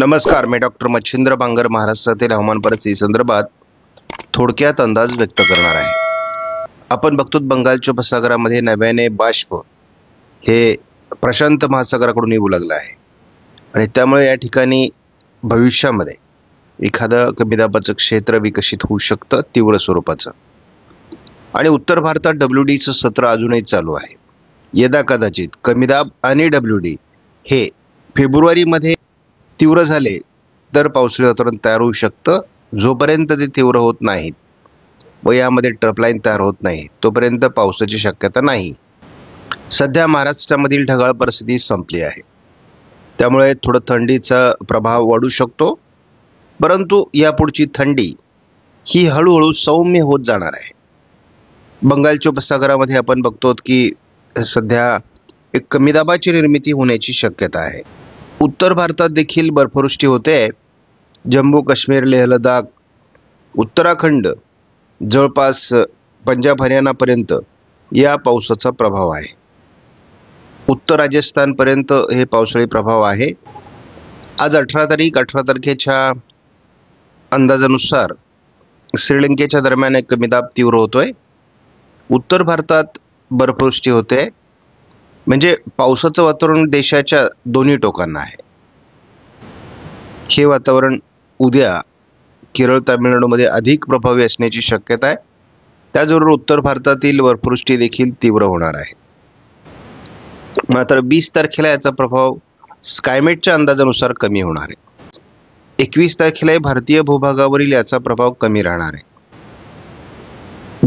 नमस्कार, मी डॉक्टर मच्छिंद्र बांगर महाराष्ट्रातील हवामान परिस्थिती संदर्भात थोडक्यात अंदाज व्यक्त करणार आहे। आपण बघतो बंगालच्या उपसागरामध्ये नव्याने बाष्प हे प्रशांत महासागराकडून येऊ लागलं आहे आणि त्यामुळे या ठिकाणी भविष्यामध्ये एखादं कमी दाबाचं क्षेत्र विकसित होऊ शकतं तीव्र स्वरूपाचं। आणि उत्तर भारतात WDचं सत्र अजूनही चालू आहे। यदा कदाचित कमी दाब आणि WD हे फेब्रुवारीमध्ये तीव्र झाले तर पावसाळी वातावरण तयार होऊ शकतं। जोपर्यंत ते तीव्र होत नाहीत व यामध्ये ट्रफलाईन तयार होत नाही तोपर्यंत पावसाची शक्यता नाही। सध्या महाराष्ट्रामधील ढगाळ परिस्थिती संपली आहे, त्यामुळे थोडं थंडीचा प्रभाव वाढू शकतो, परंतु यापुढची थंडी ही हळूहळू सौम्य होत जाणार आहे। बंगालच्या उपसागरामध्ये आपण बघतो की सध्या एक कमी दाबाची निर्मिती होण्याची शक्यता आहे। उत्तर भारतात देखील बर्फवृष्टी होते। जम्मू काश्मीर, लेह लडाख, उत्तराखंड जवळपास पंजाब हरियाणापर्यंत या पावसाचा प्रभाव आहे। उत्तर राजस्थानपर्यंत हे पावसाळी प्रभाव आहे। आज 18 तारखेच्या अंदाजानुसार श्रीलंकेच्या दरम्यान एक कमी दाब तीव्र होतोय। उत्तर भारतात बर्फवृष्टी होते, म्हणजे पावसाचं वातावरण देशाच्या दोन्ही टोकांना आहे। हे वातावरण उद्या केरळ, तामिळनाडूमध्ये अधिक प्रभावी असण्याची शक्यता आहे। त्याचबरोबर उत्तर भारतातील बर्फवृष्टी देखील तीव्र होणार आहे। मात्र 20 तारखेला याचा प्रभाव स्कायमेटच्या अंदाजानुसार कमी होणार आहे। 21 तारखेला भारतीय भूभागावरील याचा प्रभाव कमी राहणार आहे।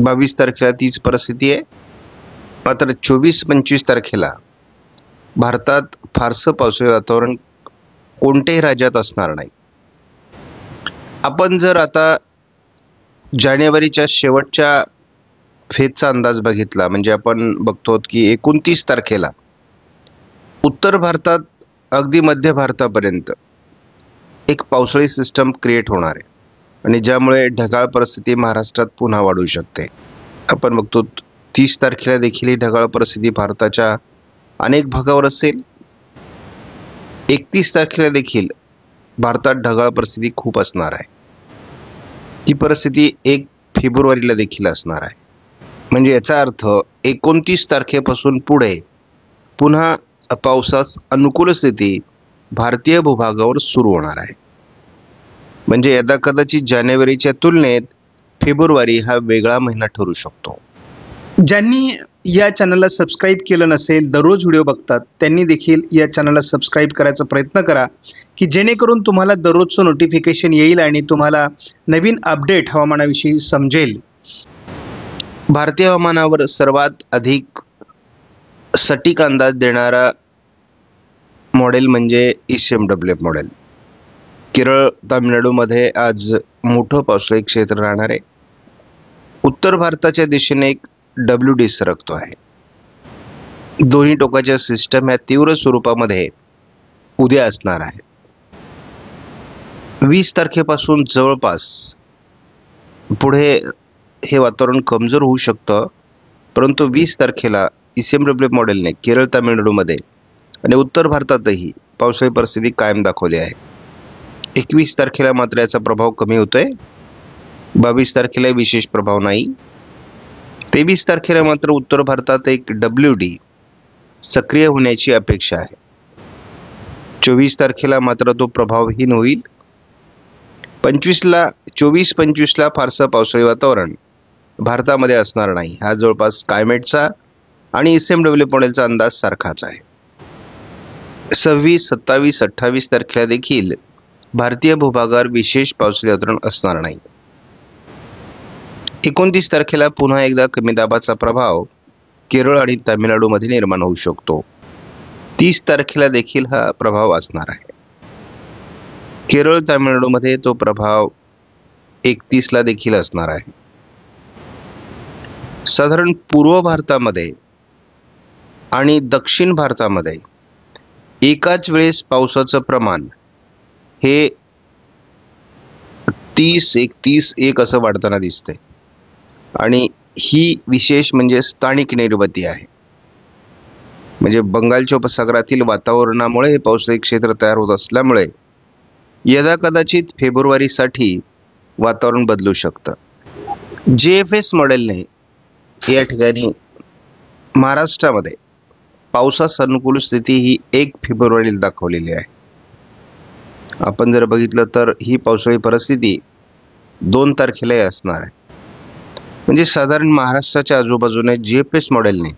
22 तारखेला तीच परिस्थिती आहे। मात्र 24-25 तारखेला भारतात फारसं पावसाळी वातावरण कोणत्याही राज्यात असणार नाही। आपण जर आता जानेवारीच्या शेवटच्या फेजचा अंदाज बघितला, म्हणजे आपण बघतो की 29 तारखेला उत्तर भारतात अगदी मध्य भारतापर्यंत एक पावसाळी सिस्टम क्रिएट होणार आहे आणि ज्यामुळे ढगाळ परिस्थिती महाराष्ट्रात पुन्हा वाढू शकते। आपण बघतो 30 तारखेला देखील ही ढगाळ परिस्थिती भारताच्या अनेक भागावर असेल। 31 तारखेला देखील भारतात ढगाळ परिस्थिती खूप असणार आहे। ती परिस्थिती 1 फेब्रुवारीला देखील असणार आहे। म्हणजे याचा अर्थ 29 तारखेपासून पुढे पुन्हा पावसास अनुकूल स्थिती भारतीय भूभागावर सुरू होणार आहे। म्हणजे यदा कदाचित जानेवारीच्या तुलनेत फेब्रुवारी हा वेगळा महिना ठरू शकतो। ज्यांनी या चॅनलला सबस्क्राईब केलं नसेल, दररोज व्हिडिओ बघतात, त्यांनी देखील या चॅनलला सबस्क्राईब करायचा प्रयत्न करा की जेणेकरून तुम्हाला दररोजचं नोटिफिकेशन येईल आणि तुम्हाला नवीन अपडेट हवामानाविषयी समजेल। भारतीय हवामानावर सर्वात अधिक सटीक अंदाज देणारा मॉडेल म्हणजे ECMWF मॉडेल। केरळ, तामिळनाडूमध्ये आज मोठं पावसाळी क्षेत्र राहणार आहे। उत्तर भारताच्या दिशेने एक WD सरकतो आहे। दोन्ही टोकाच्या सिस्टम ह्या तीव्र स्वरूपामध्ये उद्या असणार आहे। 20 तारखेपासून जवळपास पुढे हे वातावरण कमजोर होऊ शकतं, परंतु 20 तारखेला ECMWF मॉडेलने केरळ, तामिळनाडूमध्ये आणि उत्तर भारतातही पावसाळी परिस्थिती कायम दाखवली आहे। 21 तारखेला मात्र याचा प्रभाव कमी होतोय। 22 तारखेला विशेष प्रभाव नाही। 23 तारखेला मात्र उत्तर भारतात एक WD सक्रिय होण्याची अपेक्षा आहे। 24 तारखेला मात्र तो प्रभावहीन होईल। 24-25ला फारसं पावसाळी वातावरण भारतामध्ये असणार नाही। हा जवळपास स्कायमेटचा आणि ECMWF मॉडेलचा अंदाज सारखाच आहे। 26, 27, 28 तारखेला देखील भारतीय भूभागावर विशेष पावसाळी वातावरण असणार नाही। 29 तारखेला पुन्हा एकदा कमी दाबाचा प्रभाव केरळ आणि तामिळनाडूमध्ये निर्माण होऊ शकतो। 30 तारखेला देखील हा प्रभाव असणार आहे। केरळ, तामिळनाडूमध्ये तो प्रभाव 31ला देखील असणार आहे। साधारण पूर्व भारतामध्ये आणि दक्षिण भारतामध्ये एकाच वेळेस पावसाचं प्रमाण हे 30-31 असं वाढताना दिसतंय आणि ही विशेष म्हणजे स्थानिक निर्मिती आहे। म्हणजे बंगालच्या उपसागरातील वातावरणामुळे हे पावसाळी क्षेत्र तयार होत असल्यामुळे यदा कदाचित फेब्रुवारीसाठी वातावरण बदलू शकतं. GFS मॉडेलने या ठिकाणी महाराष्ट्रामध्ये पावसास अनुकूल स्थिती ही 1 फेब्रुवारीला दाखवलेली आहे. आपण जर बघितलं तर ही पावसाळी परिस्थिती 2 तारखेलाही असणार आहे. म्हणजे साधारण महाराष्ट्राच्या आजूबाजूने GFS मॉडेलने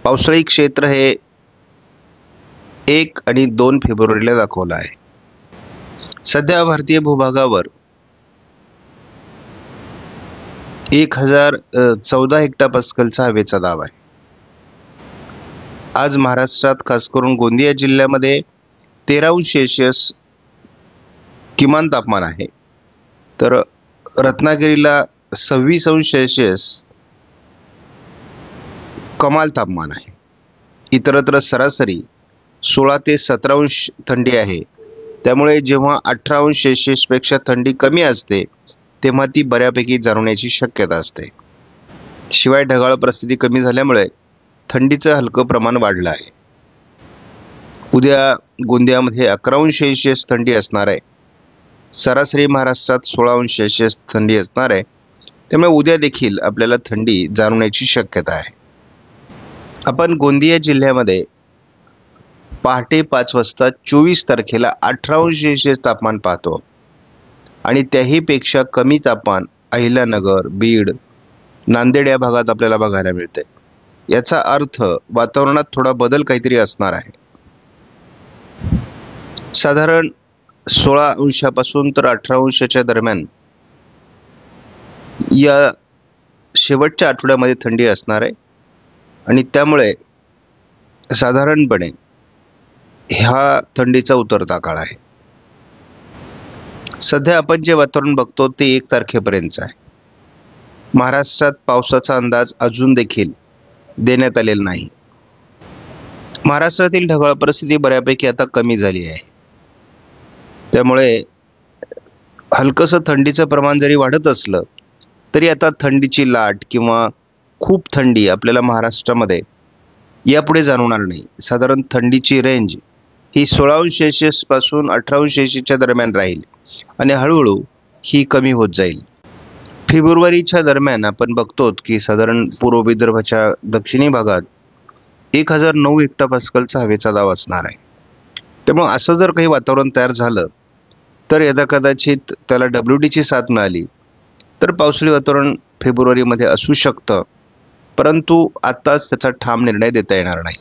पावसाळी क्षेत्र हे 1 आणि 2 फेब्रुवारीला दाखवलं आहे. सध्या भारतीय भूभागावर 1014 हेक्टोपास्कलचा हवेचा दाब आहे. आज महाराष्ट्रात खास करून गोंदिया जिल्ह्यामध्ये 13° किमान तापमान आहे, तर रत्नागिरीला 26° कमाल तापमान आहे. इतरत्र सरासरी 16 ते 17° थंडी आहे. त्यामुळे जेव्हा 18° पेक्षा थंडी कमी असते तेव्हा ती बऱ्यापैकी जाणवण्याची शक्यता असते. शिवाय ढगाळ परिस्थिती कमी झाल्यामुळे थंडीचं हलकं प्रमाण वाढलं आहे. उद्या गोंदियामध्ये 11° थंडी असणार आहे. सरासरी महाराष्ट्रात 16° थंडी असणार आहे. त्यामुळे उद्या देखील आपल्याला थंडी जाणवण्याची शक्यता आहे. आपण गोंदिया जिल्ह्यामध्ये पहाटे 5 वाजता 24 तारखेला 18° तापमान पाहतो आणि त्याहीपेक्षा कमी तापमान अहिल्यानगर, बीड, नांदेड या भागात आपल्याला बघायला मिळते. याचा अर्थ वातावरणात थोडा बदल काहीतरी असणार आहे. साधारण 16° पासून तर 18° दरम्यान या शेवटच्या आठवड्यामध्ये थंडी असणार आहे आणि त्यामुळे साधारणपणे ह्या थंडीचा उतरता काळ आहे. सध्या आपण जे वातावरण बघतो ते 1 तारखेपर्यंतचं आहे. महाराष्ट्रात पावसाचा अंदाज अजून देखील देण्यात आलेला नाही. महाराष्ट्रातील ढगाळ परिस्थिती बऱ्यापैकी आता कमी झाली आहे. त्यामुळे हलकंसं थंडीचं प्रमाण जरी वाढत असलं तरी आता थंडीची लाट किंवा खूप थंडी आपल्याला महाराष्ट्रामध्ये यापुढे जाणवणार नाही. साधारण थंडीची रेंज ही 16° पासून 18° दरम्यान राहील आणि हळूहळू ही कमी होत जाईल. फेब्रुवारीच्या दरम्यान आपण बघतो की साधारण पूर्व विदर्भाच्या दक्षिणी भागात 1009 हेक्टोपास्कलचा हवेचा दाब असणार आहे. त्यामुळे असं जर काही वातावरण तयार झालं तर यदा कदाचित त्याला WDची साथ मिळाली तर पावसाळी वातावरण फेब्रुवारीमध्ये असू शकतं, परंतु आत्ताच त्याचा ठाम निर्णय देता येणार नाही.